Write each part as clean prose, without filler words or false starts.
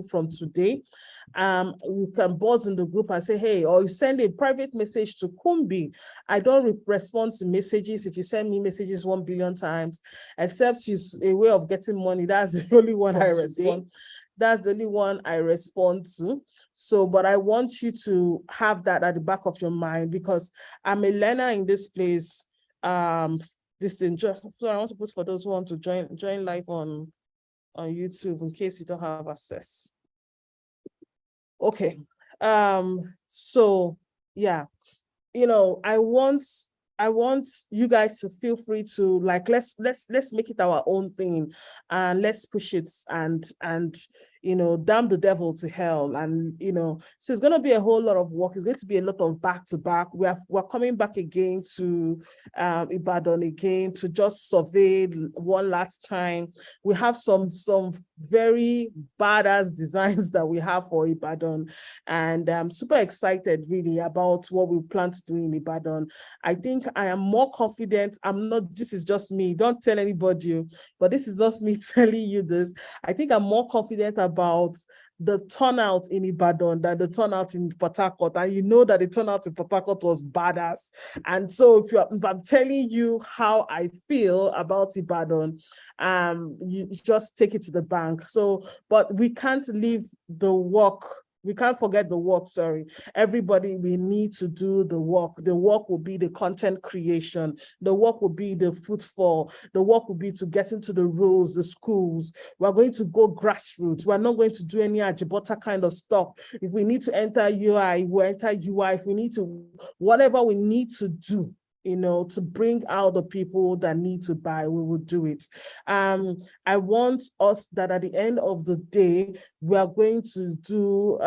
from today. You can buzz in the group and say, hey, or you send a private message to Kumbi. I don't respond to messages. If you send me messages 1 billion times, except it's a way of getting money, that's the only one I respond. That's the only one I respond to. So, but I want you to have that at the back of your mind, because I'm a learner in this place. This thing, so I want to put for those who want to join live on YouTube in case you don't have access. Okay. So yeah, I want you guys to feel free to, like, let's make it our own thing, and let's push it, and damn the devil to hell. And so it's going to be a whole lot of work. It's going to be a lot of back to back. We're coming back again to Ibadan again to just survey one last time. We have some very badass designs that we have for Ibadan, and I'm super excited really about what we plan to do in Ibadan. I think I am more confident. This is just me, don't tell anybody, but this is just me telling you this. I think I'm more confident about the turnout in Ibadan than the turnout in Port Harcourt. And you know that the turnout in Port Harcourt was badass. And so if I'm telling you how I feel about Ibadan, you just take it to the bank. So, but we can't leave the work. We can't forget the work, sorry. Everybody, we need to do the work. The work will be the content creation. The work will be the footfall. The work will be to get into the roads, the schools. We're going to go grassroots. We're not going to do any Ajibota kind of stuff. If we need to enter UI, we'll enter UI. If we need to, whatever we need to do, to bring out the people that need to buy, we will do it. I want us that at the end of the day, we are going to do,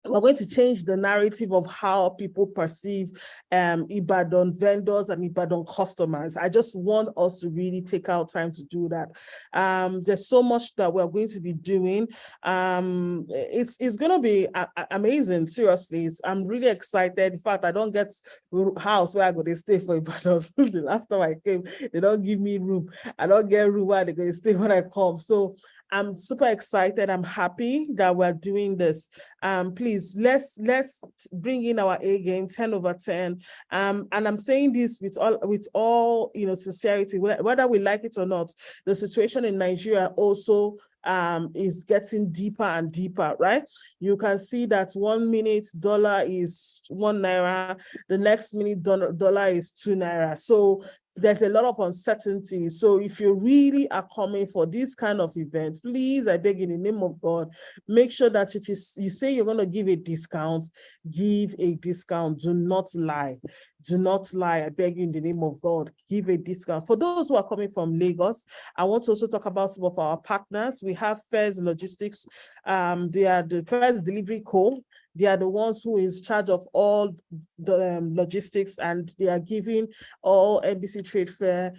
we're going to change the narrative of how people perceive Ibadan vendors and Ibadan customers. I just want us to really take our time to do that. There's so much that we're going to be doing. It's going to be amazing, seriously. I'm really excited. In fact, I don't get a house where I go to stay for Ibadan. The last time I came, they don't give me room. I don't get room where they're going to stay when I come. So I'm super excited. I'm happy that we're doing this. Please, let's bring in our A game, 10 over 10. And I'm saying this with all sincerity, whether we like it or not. The situation in Nigeria also is getting deeper and deeper, right? You can see that 1 minute dollar is 1 naira, the next minute dollar is 2 naira. So there's a lot of uncertainty. So if you really are coming for this kind of event, please, I beg in the name of God, make sure that if you say you're going to give a discount, give a discount. Do not lie. Do not lie. I beg you in the name of God, give a discount. For those who are coming from Lagos, I want to also talk about some of our partners. We have Fairs Logistics. They are the First Delivery Co. They are the ones who is in charge of all the logistics, and they are giving all NBC Trade Fair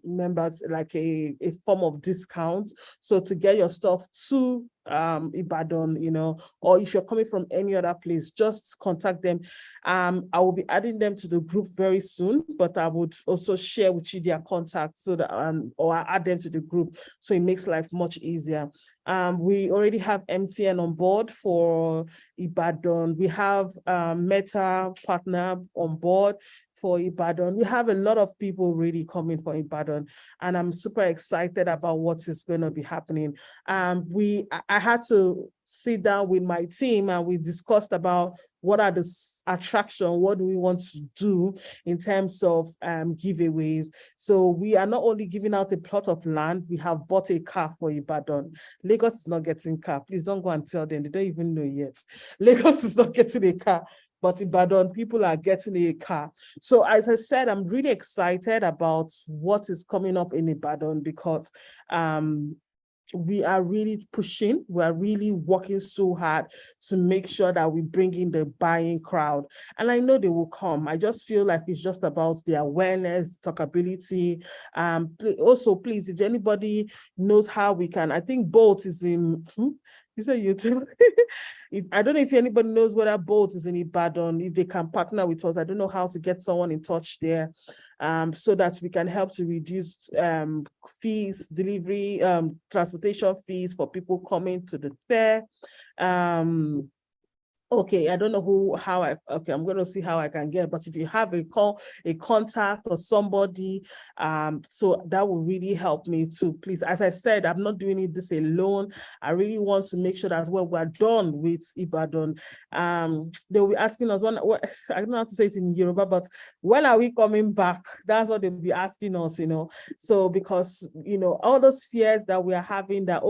members like a form of discount. So to get your stuff to Ibadan, or if you're coming from any other place, just contact them. I will be adding them to the group very soon, but I would also share with you their contact so that or I add them to the group, so it makes life much easier. We already have MTN on board for Ibadan. We have Meta partner on board for Ibadan. We have a lot of people really coming for Ibadan, and I'm super excited about what is going to be happening. I had to sit down with my team and we discussed about what are the attraction, what do we want to do in terms of giveaways. So we are not only giving out a plot of land, we have bought a car for Ibadan. Lagos is not getting car. Please don't go and tell them, they don't even know yet. Lagos is not getting a car, but Ibadan people are getting a car. So as I said, I'm really excited about what is coming up in Ibadan, because we are really pushing, we are really working so hard to make sure that we bring in the buying crowd. And I know they will come. I just feel like it's just about the awareness, talkability. Also, please, if anybody knows how we can, I think Bolt is in, is it YouTube? I don't know if anybody knows whether Bolt is in Ibadan, if they can partner with us. I don't know how to get someone in touch there. so that we can help to reduce fees, delivery, transportation fees for people coming to the fair. Okay, I don't know I'm going to see how I can get, but if you have a contact or somebody, so that will really help me too. Please, as I said, I'm not doing this alone. I really want to make sure that when we're done with Ibadan, they'll be asking us, I don't know how to say it in Yoruba, but when are we coming back? That's what they'll be asking us, So, because, all those fears that we are having that,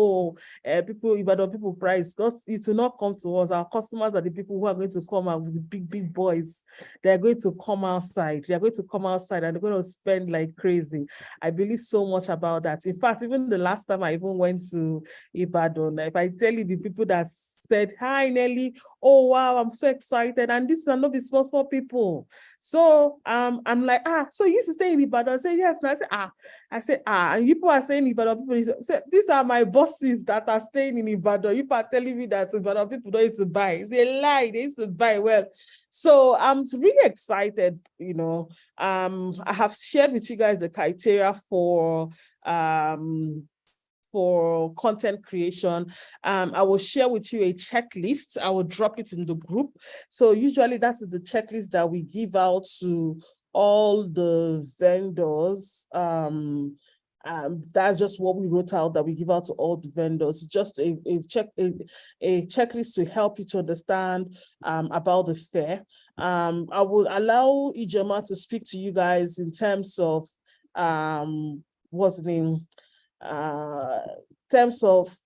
Ibadan people price, it will not come to us. Our customers are the people who are going to come out with big boys. They're going to come outside. They're going to come outside and they're going to spend like crazy. I believe so much about that. In fact, even the last time I even went to Ibadan, if I tell you the people that said, "Hi, Nelly. Oh, wow, I'm so excited." And this are not the small people. So I'm like, so you used to stay in Ibadan? I said, yes. And I said, and people are saying Ibadan people say, these are my bosses that are staying in Ibadan. You are telling me that Ibadan people don't used to buy. It's a lie, they used to buy well. So I'm really excited, I have shared with you guys the criteria for content creation. I will share with you a checklist. I will drop it in the group. So usually that is the checklist that we give out to all the vendors. That's just what we wrote out that we give out to all the vendors. Just a checklist to help you to understand about the fair. I will allow Ijoma to speak to you guys in terms of what's the name? Terms of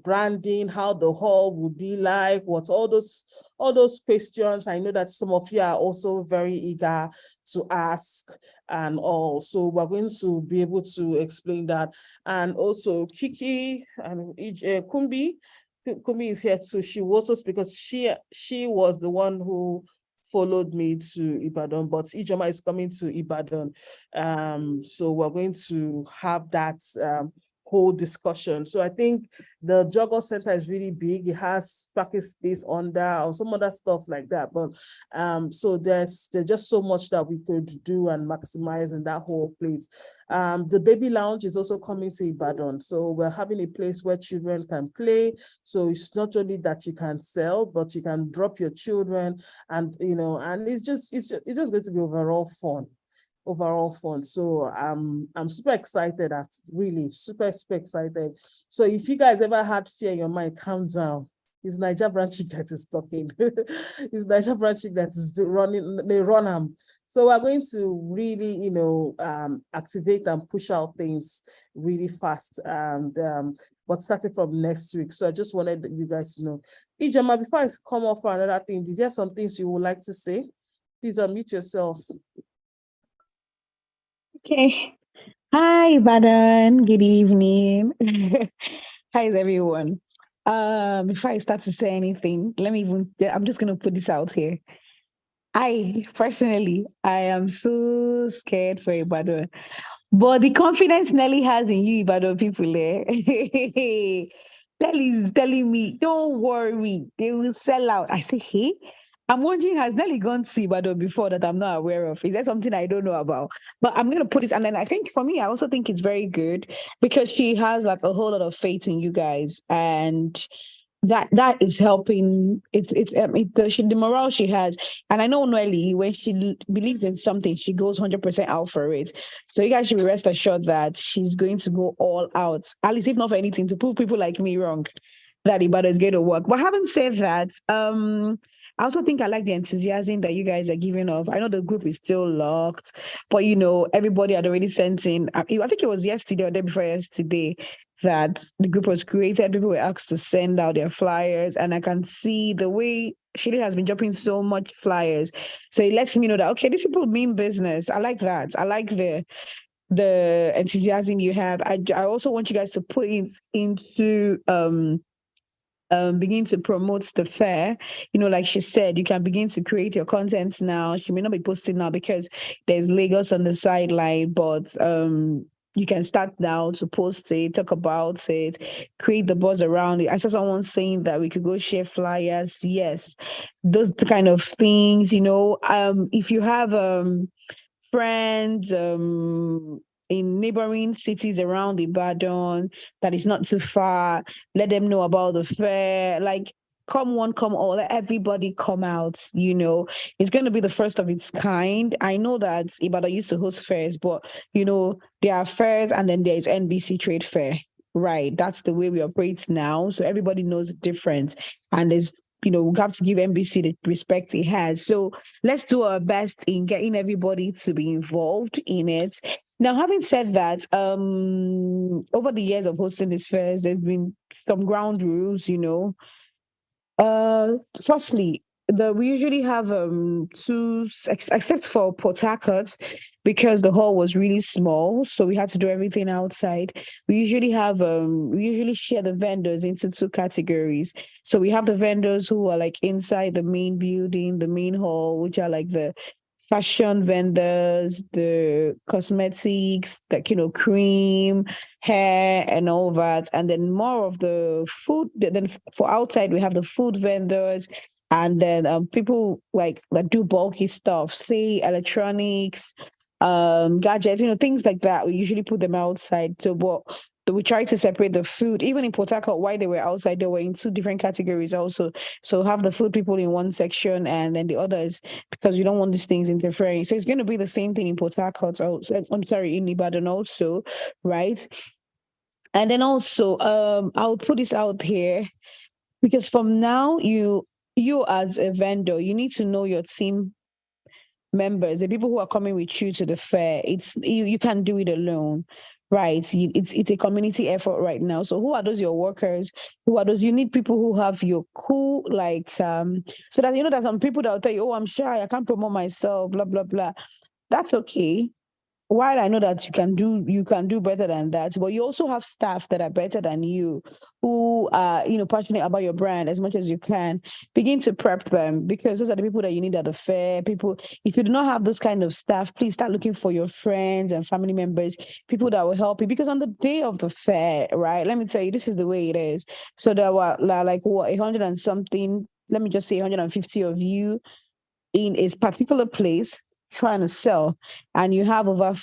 branding, how the hall would be like, what all those questions. I know that some of you are also very eager to ask and all, so we're going to be able to explain that. And also Kiki and Kumbi is here too. She also, because she was the one who followed me to Ibadan, but Ijoma is coming to Ibadan. So we're going to have that whole discussion. So I think the Jogger Center is really big. It has parking space under or some other stuff like that. But so there's just so much that we could do and maximize in that whole place. The baby lounge is also coming to Ibadan. So we're having a place where children can play. So it's not only that you can sell, but you can drop your children, and and it's just going to be overall fun. So I'm super excited, really super excited. So if you guys ever had fear in your mind, calm down. It's Niger Branching that is talking. It's Niger Branching that is running, they run them. So we're going to really, activate and push out things really fast. And but starting from next week. So I just wanted you guys to know. Ijoma, before I come off for another thing, is there some things you would like to say? Please unmute yourself. Okay. Hi, Ibadan. Good evening. Hi, everyone. Before I start to say anything, I'm just going to put this out here. I am so scared for Ibadan. But the confidence Nelly has in you, Ibadan people, Nelly is telling me, don't worry, they will sell out. I say, hey, I'm wondering, has Nelly gone to Ibadan before that I'm not aware of? Is that something I don't know about? But I'm going to put it, and then I think for me, I also think it's very good because she has like a whole lot of faith in you guys. And that is helping. The morale she has, and I know Noelle, when she believes in something, she goes 100% out for it. So you guys should be rest assured that she's going to go all out, at least if not for anything, to prove people like me wrong that Ibadan is going to work. But having said that, I also think I like the enthusiasm that you guys are giving off. I know the group is still locked, but everybody had already sent in. I think it was yesterday or day before yesterday that the group was created. People were asked to send out their flyers, and I can see the way Shirley has been dropping so much flyers. So it lets me know that these people mean business. I like that. I like the enthusiasm you have. I also want you guys to put it into begin to promote the fair. Like she said, you can begin to create your content now. She may not be posting now because there's Lagos on the sideline, but you can start now to post it, talk about it, create the buzz around it. I saw someone saying that we could go share flyers. Yes, those kind of things. If you have friends in neighboring cities around Ibadan that is not too far. Let them know about the fair. Like, come one, come all, let everybody come out. It's going to be the first of its kind. I know that Ibadan used to host fairs, but, there are fairs and then there's NBC Trade Fair. Right. That's the way we operate now. So everybody knows the difference. And we have to give NBC the respect it has. So let's do our best in getting everybody to be involved in it. Now, having said that, over the years of hosting these fairs, there's been some ground rules. Firstly, we usually have two, except for Port Harcourt, because the hall was really small, so we had to do everything outside. We usually share the vendors into two categories. So we have the vendors who are like inside the main building, the main hall, which are like the fashion vendors, the cosmetics, like cream, hair, and all that. And then more of the food. Then for outside, we have the food vendors, and then people like that do bulky stuff, say electronics, gadgets, things like that. We usually put them outside. So we try to separate the food. Even in Port Harcourt, while they were outside, they were in two different categories also. So have the food people in one section and then the others, because you don't want these things interfering. So it's going to be the same thing in Port Harcourt. Also, I'm sorry, in Ibadan also, right? And then also, I'll put this out here because from now, you as a vendor, you need to know your team members, the people who are coming with you to the fair. You can't do it alone. Right. It's a community effort right now. So who are those your workers? Who are those? You need people who have your cool, like so that there's some people that will tell you, oh, I'm shy, I can't promote myself, blah, blah, blah. That's okay. While I know that you can do better than that, but you also have staff that are better than you, who are passionate about your brand as much as you can. Begin to prep them, because those are the people that you need at the fair. People, if you do not have this kind of staff, please start looking for your friends and family members, people that will help you. Because on the day of the fair, right? Let me tell you, this is the way it is. So there were like what 100 and something. Let me just say 150 of you in a particular place trying to sell, and you have over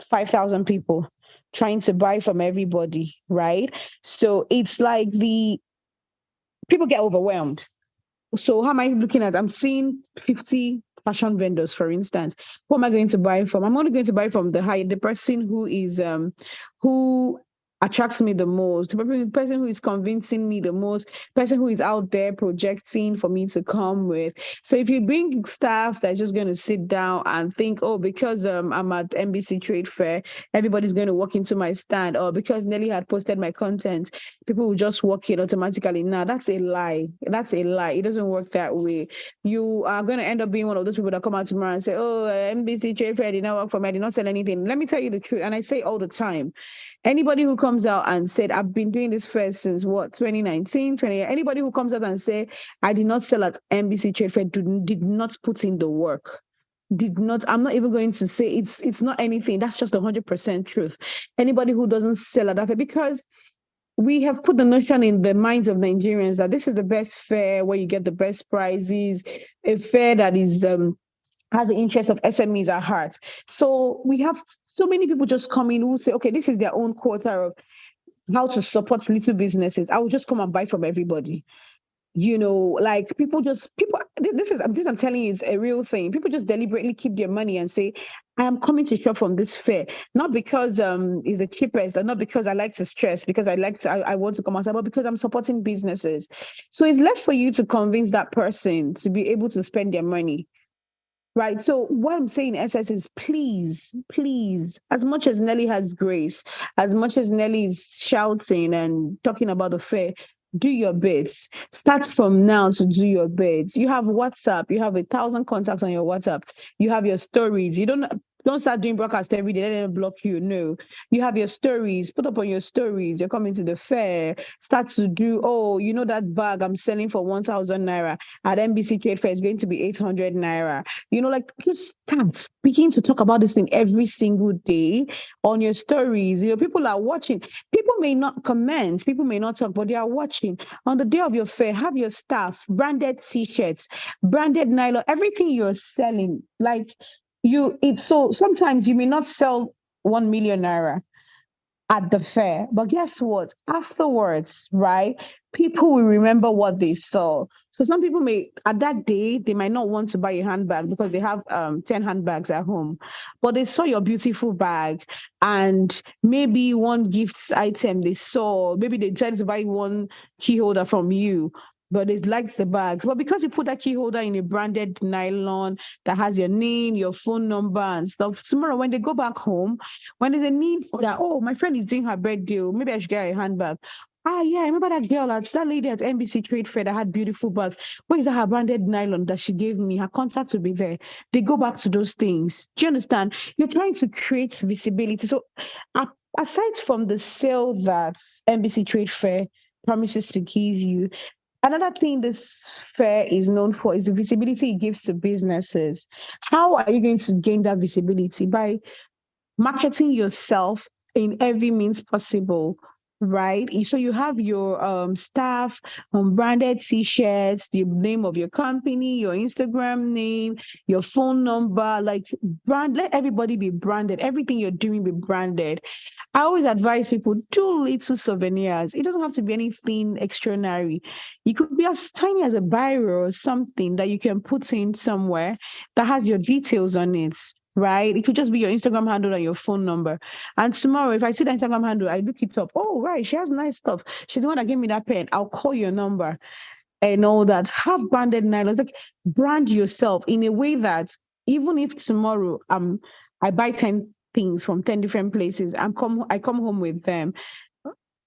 5,000 people trying to buy from everybody, right? So it's like the people get overwhelmed. So how am I looking at? I'm seeing 50 fashion vendors, for instance. Who am I going to buy from? I'm only going to buy from the person who attracts me the most, the person who is convincing me the most, person who is out there projecting for me to come with. So if you bring staff that's just going to sit down and think, oh, because I'm at NBC Trade Fair, everybody's going to walk into my stand, or because Nelly had posted my content, people will just walk in automatically. Now, that's a lie. That's a lie. It doesn't work that way. You are going to end up being one of those people that come out tomorrow and say, oh, NBC Trade Fair did not work for me. I did not sell anything. Let me tell you the truth. And I say all the time, anybody who comes out and said, I've been doing this first since what, 2019, 20, anybody who comes out and say, I did not sell at NBC Trade Fair, did not put in the work. Did not, I'm not even going to say it's not anything. That's just 100% truth. Anybody who doesn't sell at that fair, because we have put the notion in the minds of Nigerians that this is the best fair where you get the best prizes, a fair that is has the interest of SMEs at heart. So we have so many people just come in who say, okay, this is their own quota of how to support little businesses. I will just come and buy from everybody. Like people, this I'm telling you is a real thing. People just deliberately keep their money and say, I am coming to shop from this fair, not because it's the cheapest, or not because I like to stress, because I want to come outside, but because I'm supporting businesses. So it's left for you to convince that person to be able to spend their money. Right. So what I'm saying, SS, is please, please, as much as Nelly has grace, as much as Nelly is shouting and talking about the fair, do your bits. Start from now to do your bits. You have WhatsApp. You have 1,000 contacts on your WhatsApp. You have your stories. You don't start doing broadcast every day. Let them block you. No, you have your stories. Put up on your stories. You're coming to the fair. Start to do. Oh, that bag I'm selling for 1,000 naira at NBC Trade Fair is going to be 800 naira. Like just start begin to talk about this thing every single day on your stories. People are watching. People may not comment, people may not talk, but they are watching. On the day of your fair, have your staff branded t-shirts, branded nylon, everything you're selling. Like so sometimes you may not sell 1 million naira at the fair. But guess what? Afterwards, right? People will remember what they saw. So some people may at that day they might not want to buy a handbag because they have 10 handbags at home. But they saw your beautiful bag and maybe one gift item they saw, maybe they decided to buy one key holder from you. But they liked the bags. But because you put that key holder in a branded nylon that has your name, your phone number, and stuff, tomorrow when they go back home, when there's a need for that, oh, my friend is doing her birthday, maybe I should get her a handbag. Ah, yeah, I remember that girl, that lady at NBC Trade Fair that had beautiful bags. Where is that her branded nylon that she gave me? Her contact will be there. They go back to those things. Do you understand? You're trying to create visibility. So, aside from the sale that NBC Trade Fair promises to give you, another thing this fair is known for is the visibility it gives to businesses. How are you going to gain that visibility? By marketing yourself in every means possible, right? So you have your staff branded t-shirts, the name of your company, your Instagram name, your phone number, like brand. Let everybody be branded. Everything you're doing be branded. I always advise people do little souvenirs. It doesn't have to be anything extraordinary. It could be as tiny as a biro or something that you can put in somewhere that has your details on it. Right? It could just be your Instagram handle and your phone number. And tomorrow, if I see the Instagram handle, I look it up. Oh, right. She has nice stuff. She's the one that gave me that pen. I'll call your number and all that. Have branded nylons. Like brand yourself in a way that even if tomorrow I buy 10 things from 10 different places, I come home with them.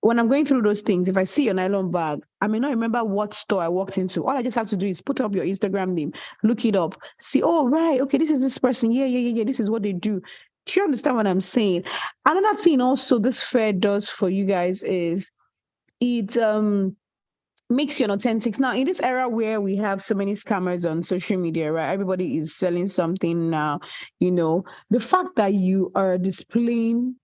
When I'm going through those things, if I see a nylon bag, I may not remember what store I walked into. All I just have to do is put up your Instagram name, look it up, see, oh, right, okay, this is this person. Yeah, yeah, yeah, yeah, this is what they do. Do you understand what I'm saying? Another thing also this fair does for you guys is it makes you an authentic. Now, in this era where we have so many scammers on social media, right? Everybody is selling something now, the fact that you are displaying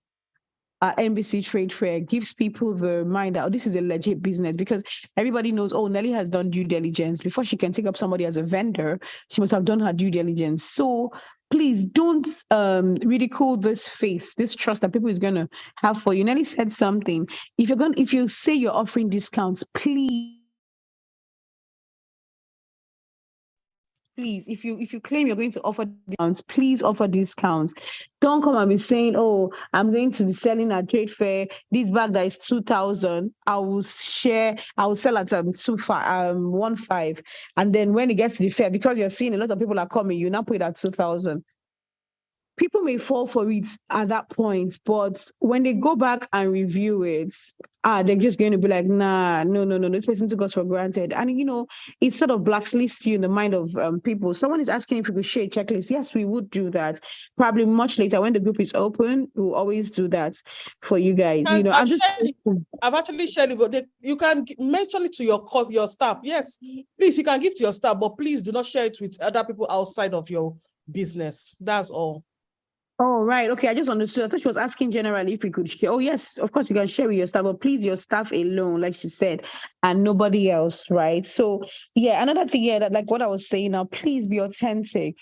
NBC Trade Fair gives people the mind that, oh, this is a legit business because everybody knows, oh, Nelly has done due diligence. Before she can take up somebody as a vendor, she must have done her due diligence. So please don't ridicule this faith, this trust that people is going to have for you. Nelly said something. If you say you're offering discounts, please, if you claim you're going to offer discounts, please offer discounts. Don't come and be saying, oh, I'm going to be selling at trade fair this bag that is 2,000. I will sell at 1,500. And then when it gets to the fair, because you're seeing a lot of people are coming, you now put it at 2,000. People may fall for it at that point, but when they go back and review it, they're just going to be like, nah, no, no, no, this person took us for granted. And, it sort of blacklists you in the mind of people. Someone is asking if we could share a checklist. Yes, we would do that. Probably much later when the group is open, we'll always do that for you guys. I'm just. I've actually shared it, but you can mention it to your staff. Yes, please, you can give to your staff, but please do not share it with other people outside of your business. That's all. Oh, right. Okay. I just understood. I thought she was asking generally if we could share. Oh, yes. Of course, you can share with your staff, but please, your staff alone, like she said, and nobody else, right? So, yeah, another thing, yeah, that like what I was saying now, please be authentic.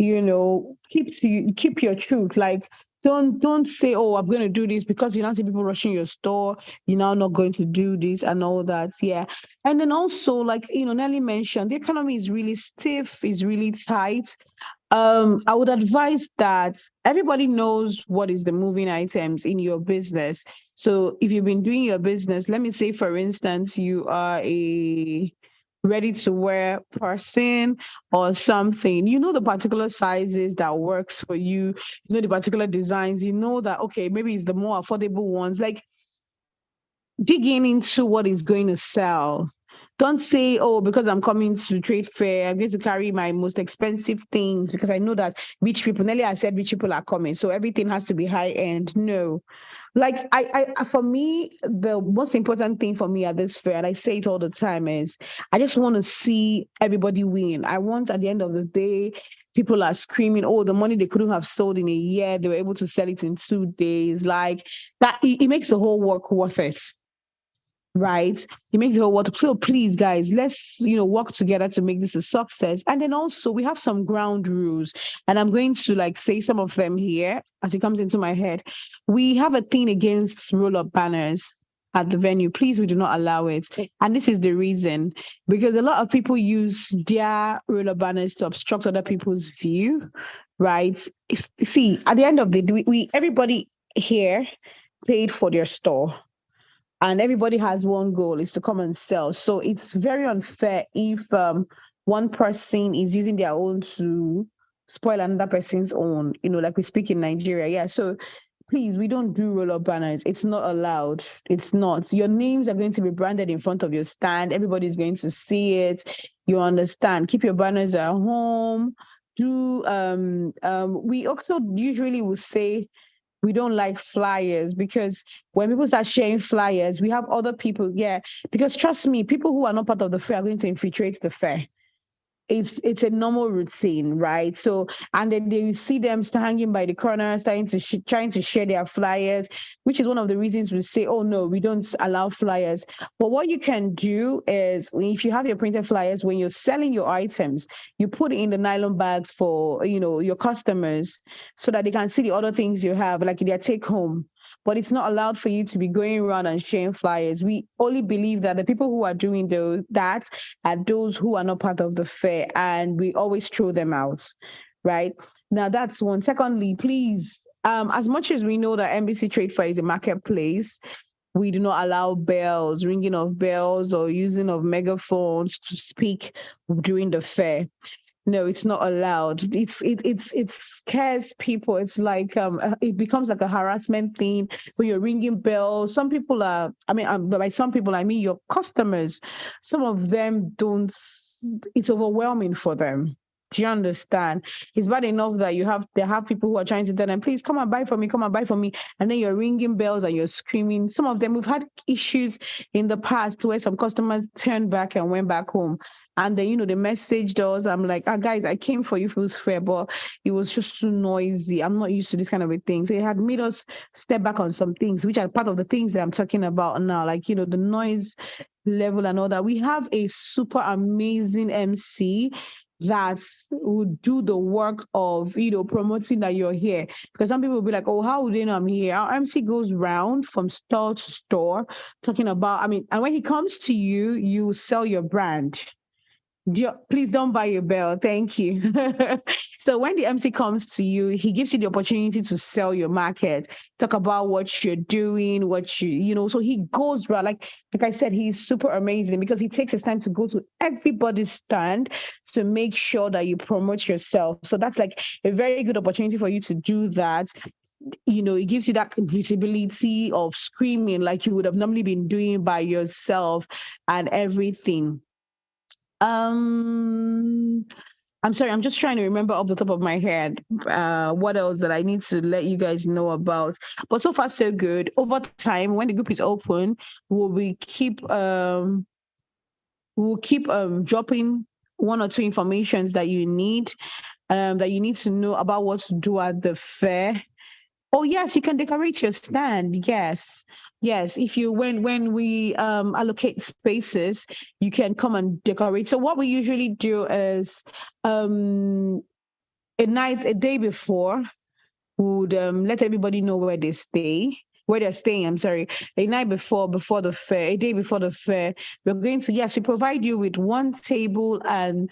Keep your truth. Like, don't say, oh, I'm going to do this because you now see people rushing your store. You're now not going to do this and all that. Yeah. And then also, like, Nelly mentioned, the economy is really stiff, is really tight. I would advise that everybody knows what is the moving items in your business. So if you've been doing your business, let me say, for instance, you are a ready to wear person or something, the particular sizes that works for you, the particular designs, that, okay, maybe it's the more affordable ones. Like, digging into what is going to sell. Don't say, oh, because I'm coming to trade fair, I'm going to carry my most expensive things because I know that rich people, Nelly, I said rich people are coming. So everything has to be high end. No. Like for me, the most important thing for me at this fair, and I say it all the time, is I just want to see everybody win. I want at the end of the day, people are screaming, oh, the money they couldn't have sold in a year, they were able to sell it in 2 days. Like that, it makes the whole work worth it. right? It makes the whole world. So please, guys, let's work together to make this a success. And then also we have some ground rules, and I'm going to like say some of them here as it comes into my head. We have a thing against roll-up banners at the venue. Please, we do not allow it. And this is the reason, because a lot of people use their roll-up banners to obstruct other people's view, right? See, at the end of the day, we everybody here paid for their store, and everybody has one goal, is to come and sell. So it's very unfair if one person is using their own to spoil another person's own, like we speak in Nigeria. Yeah. So please, we don't do roll up banners. It's not allowed. It's not. Your names are going to be branded in front of your stand. Everybody's going to see it. You understand? Keep your banners at home. We also usually will say we don't like flyers, because when people start sharing flyers, we have other people. Yeah, because trust me, people who are not part of the fair are going to infiltrate the fair. It's a normal routine, right? So, and then you see them hanging by the corner, starting to trying to share their flyers, which is one of the reasons we say, oh no, we don't allow flyers. But what you can do is, if you have your printed flyers, when you're selling your items, you put it in the nylon bags for your customers, so that they can see the other things you have, like their take home. But it's not allowed for you to be going around and sharing flyers. We only believe that the people who are doing that are those who are not part of the fair, and we always throw them out, right? Now that's one. Secondly, please, as much as we know that MBC Trade Fair is a marketplace, we do not allow bells, ringing of bells, or using of megaphones to speak during the fair. No, it's not allowed. It scares people. It's like it becomes like a harassment thing when you're ringing bells. Some people are, I mean, by some people I mean your customers. Some of them don't. It's overwhelming for them. Do you understand? It's bad enough that they have people who are trying to tell them, please come and buy from me, come and buy from me, and then you're ringing bells and you're screaming. Some of them, we've had issues in the past where some customers turned back and went back home, and then they messaged us. I'm like, guys, I came for you if it was fair, but it was just too noisy. I'm not used to this kind of a thing. So it had made us step back on some things, which are part of the things that I'm talking about now, like the noise level and all that. We have a super amazing MC that would do the work of promoting that you're here, because some people will be like, oh, how would they know I'm here? Our MC goes round from store to store talking about, and when he comes to you, you sell your brand. Please don't buy your bell. Thank you. So when the MC comes to you, he gives you the opportunity to sell your market, talk about what you're doing, so he goes around. Like I said, he's super amazing because he takes his time to go to everybody's stand to make sure that you promote yourself. So that's like a very good opportunity for you to do that. It gives you that visibility of screaming like you would have normally been doing by yourself and everything. um, I'm sorry, I'm just trying to remember off the top of my head what else that I need to let you guys know about. But so far so good. Over time, when the group is open, will we keep dropping one or two informations that you need to know about what to do at the fair. Oh yes, you can decorate your stand. Yes, yes. If you when we allocate spaces, you can come and decorate. So what we usually do is um a day before, would let everybody know where they're staying. I'm sorry, a night before the fair, a day before the fair, we're going to, yes, we provide you with one table and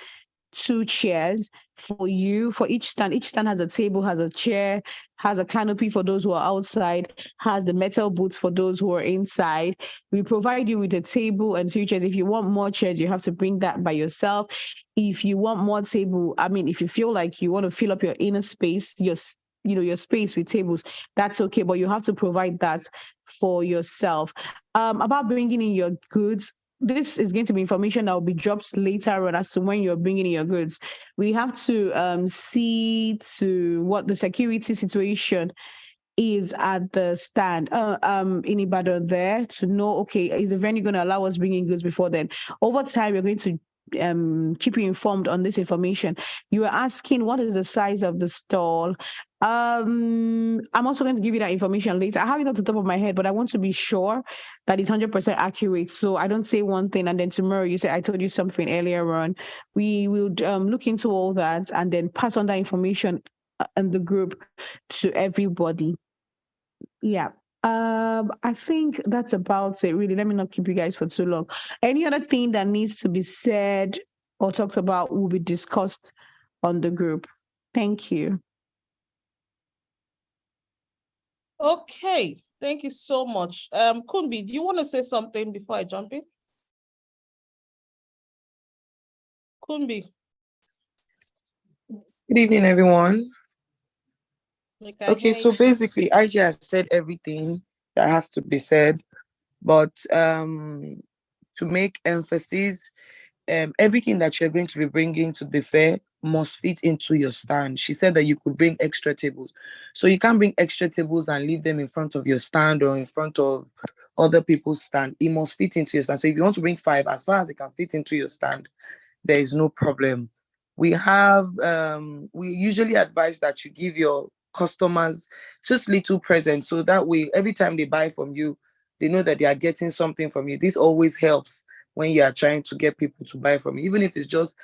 two chairs for you for each stand. Each stand has a table, has a chair, has a canopy for those who are outside, has the metal booths for those who are inside. We provide you with a table and two chairs. If you want more chairs, you have to bring that by yourself. If you want more table, if you feel like you want to fill up your inner space, your space with tables, that's okay, but you have to provide that for yourself. About bringing in your goods, this is going to be information that will be dropped later on as to when you're bringing in your goods. We have to see to what the security situation is at the stand in Ibadan there, to know, okay, is the venue going to allow us bringing goods before then? Over time, we're going to keep you informed on this information. You were asking what is the size of the stall. I'm also going to give you that information later. I have it off the top of my head, but I want to be sure that it's 100% accurate. So I don't say one thing and then tomorrow you say I told you something earlier on. We will look into all that and then pass on that information in the group to everybody. Yeah. I think that's about it, really. Let me not keep you guys for too long. Any other thing that needs to be said or talked about will be discussed on the group. Thank you. Okay, thank you so much. Kunbi, do you want to say something before I jump in? Kunbi. Good evening, everyone. Okay, so You. basically, IG has said everything that has to be said, but to make emphasis, everything that you're going to be bringing to the fair must fit into your stand. She said that you could bring extra tables. So you can't bring extra tables and leave them in front of your stand or in front of other people's stand. It must fit into your stand. So if you want to bring 5, as far as it can fit into your stand, there is no problem. We usually advise that you give your customers just little presents, so that way every time they buy from you, they know that they are getting something from you. This always helps when you are trying to get people to buy from you, even if it's just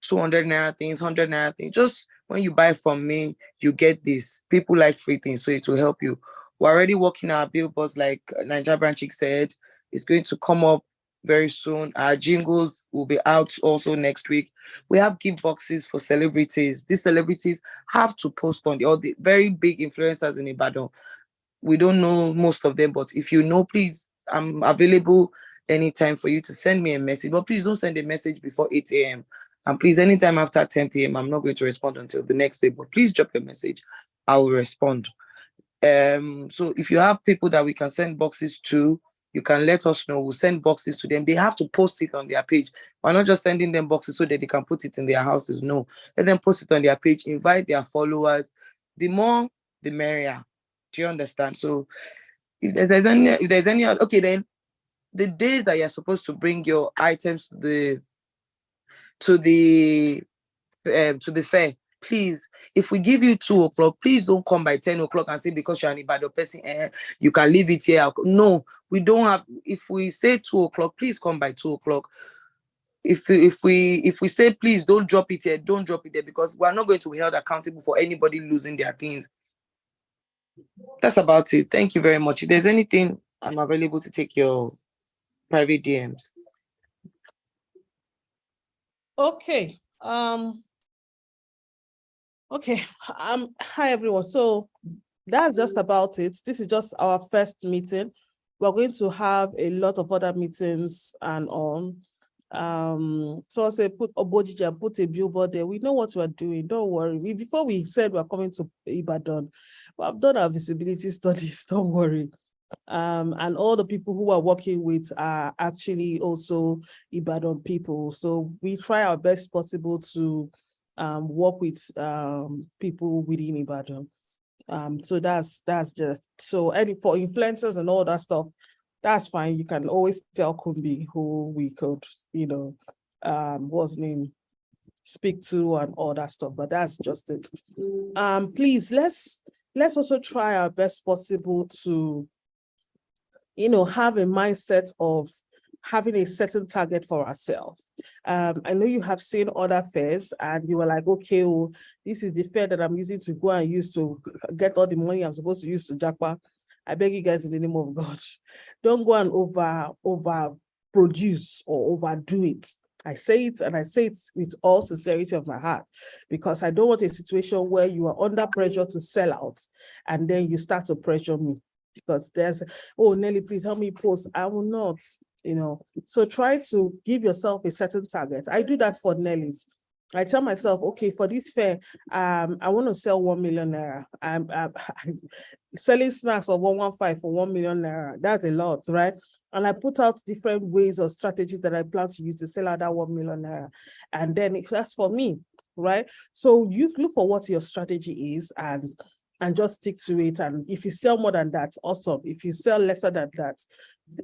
200 naira things, 100 naira things. Just when you buy from me, you get this. People like free things, so it will help you. We're already working our billboards, like Niger Branchik said. It's going to come up very soon. Our jingles will be out also next week. We have gift boxes for celebrities. These celebrities have to post on all the very big influencers in Ibadan. We don't know most of them, but if you know, please, I'm available anytime for you to send me a message. But please don't send a message before 8 a.m. And please, anytime after 10 p.m., I'm not going to respond until the next day. But please drop your message. I will respond. So if you have people that we can send boxes to, you can let us know. We'll send boxes to them. They have to post it on their page. We're not just sending them boxes so that they can put it in their houses. No, let them post it on their page. Invite their followers. The more, the merrier. Do you understand? So if there's any other, okay, then the days that you're supposed to bring your items to the fair, please, if we give you 2 o'clock, please don't come by 10 o'clock and say because you're an Ibadan person, you can leave it here. No, we don't have. If we say 2 o'clock, please come by 2 o'clock. If we say please don't drop it here, don't drop it there, because we're not going to be held accountable for anybody losing their things. That's about it. Thank you very much. If there's anything, I'm available to take your private DMs. Okay. Okay. Hi everyone. So that's just about it. This is just our first meeting. We're going to have a lot of other meetings and on. So I say put Obojija, put a billboard there. We know what we're doing. Don't worry. Before we said we're coming to Ibadan, I've done our visibility studies. Don't worry. And all the people who are working with are actually also Ibadan people. So we try our best possible to work with people within Ibadan. So that's just so for influencers and all that stuff, that's fine. You can always tell Kumbi who we could, what's name, speak to and all that stuff, but that's just it. Please let's also try our best possible to have a mindset of having a certain target for ourselves. I know you have seen other fairs and you were like, okay, well, this is the fair that I'm using to go and use to get all the money I'm supposed to use to jackpot. I beg you guys in the name of God, don't go and over produce or overdo it. I say it and I say it with all sincerity of my heart, because I don't want a situation where you are under pressure to sell out and then you start to pressure me. Because there's, oh, Nelly, please help me post. I will not, So try to give yourself a certain target. I do that for Nelly's. I tell myself, okay, for this fair, I want to sell 1 million naira. I'm selling snacks of 115 for 1 million naira. That's a lot, right? And I put out different ways or strategies that I plan to use to sell out that 1 million naira. And then that's for me, right? So you look for what your strategy is and and just stick to it. And if you sell more than that, awesome. If you sell lesser than that,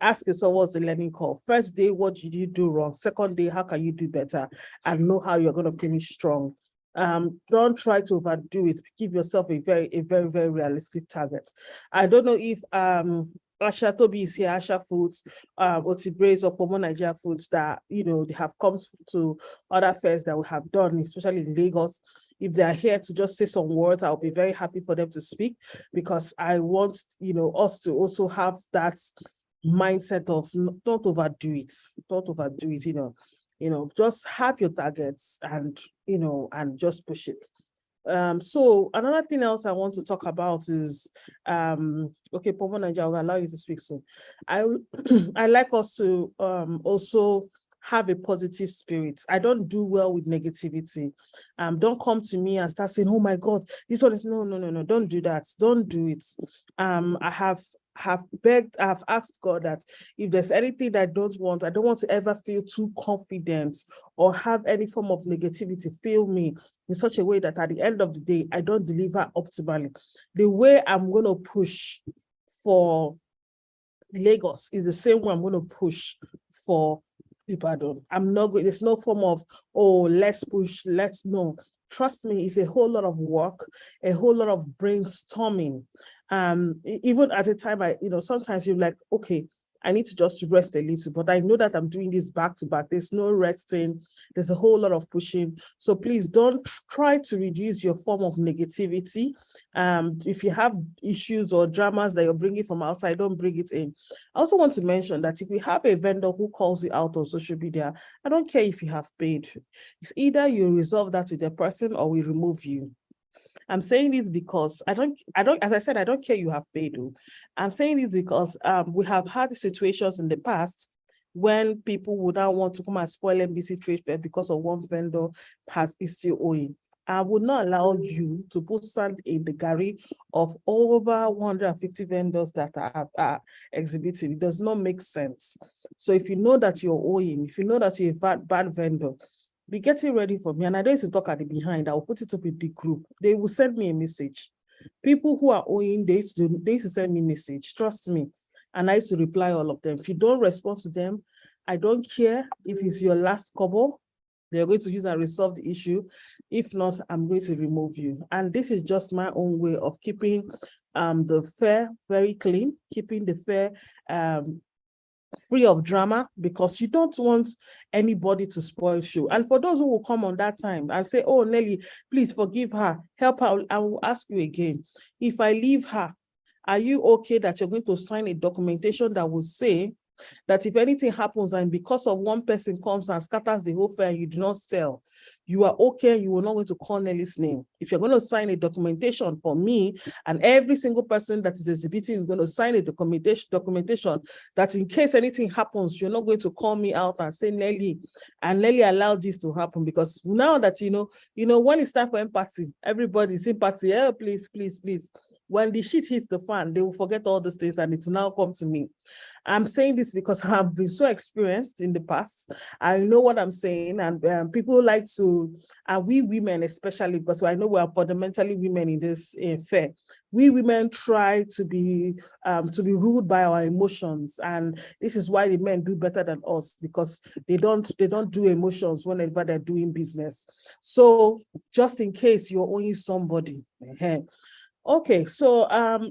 ask yourself, what's the learning curve? First day, what did you do wrong? Second day, how can you do better? And know how you're going to finish strong. Don't try to overdo it. Give yourself a very realistic target. I don't know if Asha Toby is here, Asha Foods, Otibrace or Pomo Nigeria Foods that, you know, they have come to other fairs that we have done, especially in Lagos. If they are here to just say some words, I'll be very happy for them to speak, because I want, you know, us to also have that mindset of don't overdo it. Don't overdo it, you know, just have your targets and, you know, and just push it. So another thing else I want to talk about is, okay, Pomo Nigeria, will allow you to speak soon. I like us to also have a positive spirit. I don't do well with negativity. Don't come to me and start saying, oh my God, this one is no, don't do that. Don't do it. I have asked God that if there's anything that I don't want to ever feel too confident or have any form of negativity fill me in such a way that at the end of the day, I don't deliver optimally. The way I'm going to push for Lagos is the same way I'm going to push for Ibadan. I'm not going, there's no form of, oh, let's push, let's no. Trust me, it's a whole lot of work, a whole lot of brainstorming. Even at a time, sometimes you're like, okay, I need to just rest a little, but I know that I'm doing this back to back. There's no resting. There's a whole lot of pushing. So please don't try to reduce your form of negativity. If you have issues or dramas that you're bringing from outside, don't bring it in. I also want to mention that if you have a vendor who calls you out on social media, I don't care if you have paid. It's either you resolve that with the person or we remove you. I'm saying this because as I said, I don't care you have paid. I'm saying this because we have had situations in the past when people would not want to come and spoil MBC Trade Fair because of one vendor is still owing. I would not allow you to put sand in the galley of over 150 vendors that are exhibiting. It does not make sense. So if you know that you're owing, if you know that you're a bad vendor, be getting ready for me. And I don't need to talk at the behind. I'll put it up in the group. They will send me a message. People who are owing, they used to send me a message. Trust me. And I used to reply all of them. If you don't respond to them, I don't care if it's your last kobo. They're going to use and resolve the issue. If not, I'm going to remove you. And this is just my own way of keeping the fair very clean, keeping the fair free of drama, because you don't want anybody to spoil show. And for those who will come on that time and say, oh, Nelly, please forgive her, help her, I will ask you again, if I leave her, are you okay that you're going to sign a documentation that will say that if anything happens and because of one person comes and scatters the whole fair and you do not sell, you are okay, you will not going to call Nelly's name? If you're going to sign a documentation for me, and every single person that is exhibiting is going to sign a documentation that in case anything happens, you're not going to call me out and say, Nelly, and Nelly allowed this to happen. Because now that you know, when it's time for empathy, everybody's sympathy, oh, please. When the shit hits the fan, they will forget all these things and it will now come to me. I'm saying this because I've been so experienced in the past. I know what I'm saying, and people like to, and we women especially, because I know we are fundamentally women in this fair. We women try to be ruled by our emotions, and this is why the men do better than us, because they don't do emotions whenever they're doing business. So just in case you're owing somebody. Okay, so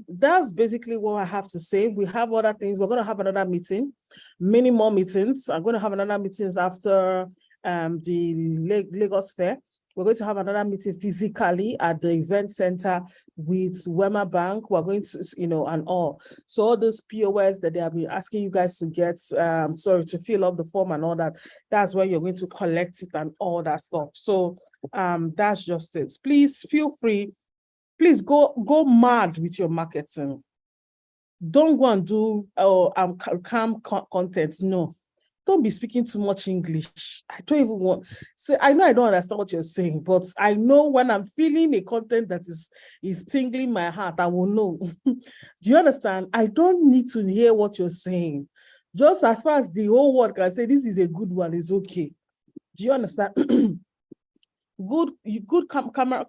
that's basically what I have to say. We have other things. We're going to have another meeting, many more meetings. I'm going to have another meetings after the Lagos Fair. We're going to have another meeting physically at the event center with Wema Bank. We're going to, and all. So all those POS that they have been asking you guys to get, to fill up the form and all that, that's where you're going to collect it and all that stuff. So that's just it. Please feel free. Please go mad with your marketing. Don't go and do calm content. No, don't be speaking too much English. I don't even want. I know I don't understand what you're saying, but I know when I'm feeling a content that is tingling my heart, I will know. Do you understand? I don't need to hear what you're saying. Just as far as the whole world can say this is a good one, is okay. Do you understand?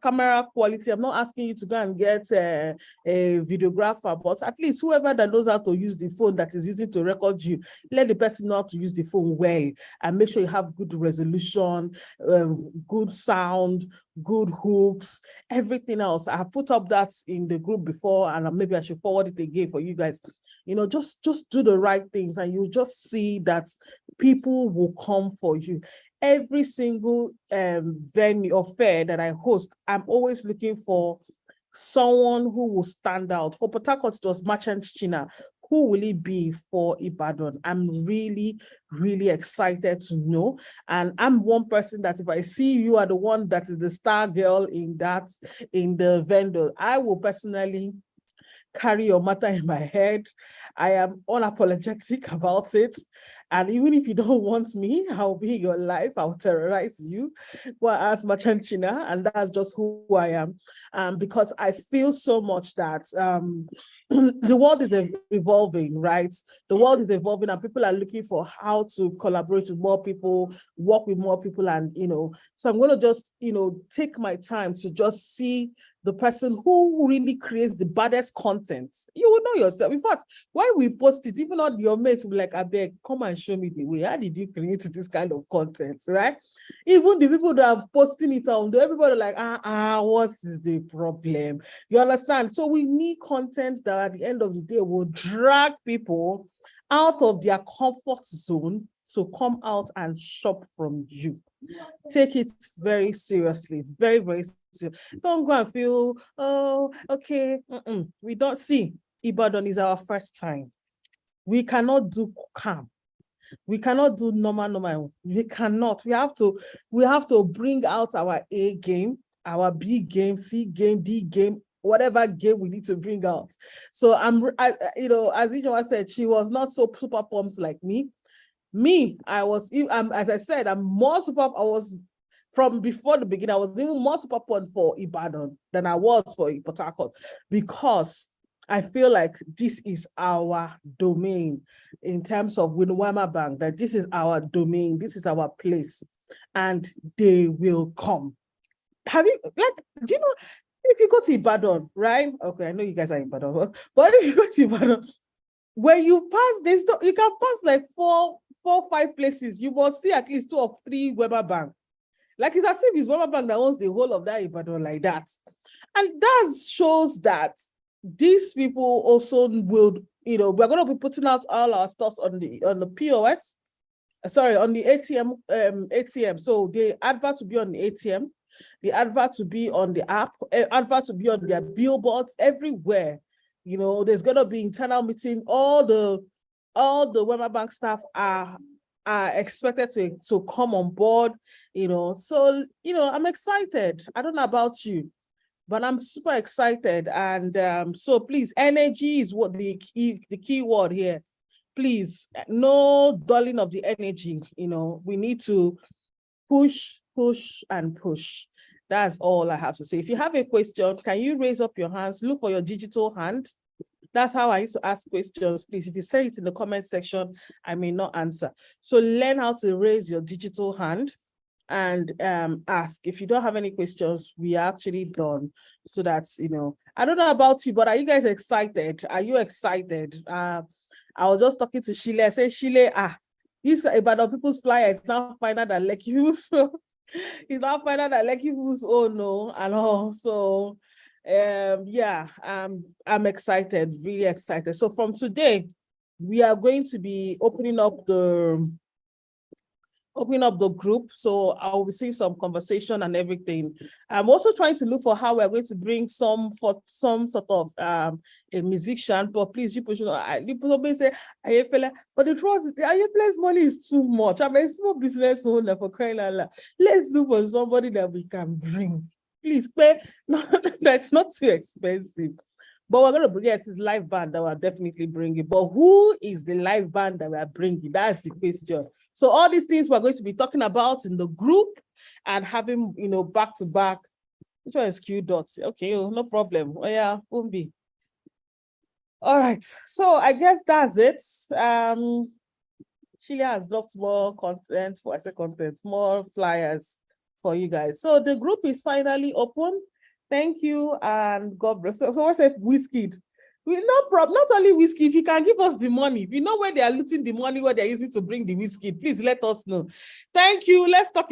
camera quality. I'm not asking you to go and get a videographer, but at least whoever that knows how to use the phone that is using to record you, let the person know how to use the phone well, and make sure you have good resolution, good sound, good hooks, everything else. I have put up that in the group before, and maybe I should forward it again for you guys. Just do the right things, and you just see that people will come for you. Every single venue or fair that I host, I'm always looking for someone who will stand out. For Port Harcourt, it was Merchant China. Who will it be for Ibadan? I'm really, really excited to know. And I'm one person that if I see you are the one that is the star girl in the vendor, I will personally carry your matter in my head. I am unapologetic about it. And even if you don't want me, I'll be in your life. I'll terrorize you. Well, as Merchant China, and that's just who I am. Because I feel so much that the world is evolving, right? The world is evolving, and people are looking for how to collaborate with more people, work with more people, and so I'm going to just take my time to just see the person who really creates the baddest content. You will know yourself. In fact, when we post it, even all your mates will be like, I beg, come and show me the way. How did you create this kind of content, right? Even the people that are posting it on, everybody like, what is the problem? You understand? So we need content that at the end of the day will drag people out of their comfort zone to come out and shop from you. Take it very seriously, very, very serious. Don't go and feel, oh, okay. We don't see. Ibadan is our first time. We cannot do calm. We cannot do normal. We cannot. We have to bring out our A game, our B game, C game, D game, whatever game we need to bring out. So as Ijoma said, she was not so super pumped like me. I was, as I said, I'm more super. I was from before the beginning. I was even more super pumped for Ibadan than I was for Port Harcourt, because I feel like this is our domain in terms of Winwama Bank, that this is our domain, this is our place, and they will come. Do you know, if you go to Ibadan, right? Okay, I know you guys are in Ibadan, but if you go to Ibadan, when you pass, you can pass like four, 5 places. You must see at least 2 or 3 Weber Bank. Like it's as if it's Weber Bank that owns the whole of that Ibadan like that. And that shows that these people also will, we're going to be putting out all our stuff on the POS, on the ATM. So the advert to be on the ATM, the advert to be on the app, advert to be on their billboards everywhere. There's going to be internal meeting. All the Weber Bank staff are expected to come on board, So, I'm excited. I don't know about you, but I'm super excited. And so please, energy is what the key word here. Please, no dulling of the energy. We need to push, and push. That's all I have to say. If you have a question, can you raise up your hands? Look for your digital hand. That's how I used to ask questions. Please, if you say it in the comment section, I may not answer. So learn how to raise your digital hand and ask. If you don't have any questions, we are actually done. So that's, I don't know about you, but are you guys excited? Are you excited? I was just talking to Sheila. I said, Sheila, this Ibadan people's flyer is now finer than Lekki Hills. It's now finer than Lekki Hills. Oh no, and all. So I'm excited, really excited. So from today, we are going to be opening up the group. So I will be seeing some conversation and everything. I'm also trying to look for how we're going to bring some sort of a musician, but please, people should not, people say, but the truth is, Ayefele's money is too much. I'm a small business owner, for crying out loud. Let's look for somebody that we can bring. Please, that's not too expensive. But we're going to bring, yes, it's live band that we're definitely bringing. But who is the live band that we're bringing? That's the question. So all these things we're going to be talking about in the group and having, back to back. Which one is Q dots? Okay, no problem. Oh yeah, Umbi. All right. So I guess that's it. Sheila has dropped more content, more flyers for you guys. So the group is finally open. Thank you and God bless. So someone said Whiskey. We no problem. Not only whiskey, if you can give us the money, if you know where they are looting the money, where they're using to bring the whiskey, please let us know. Thank you. Let's talk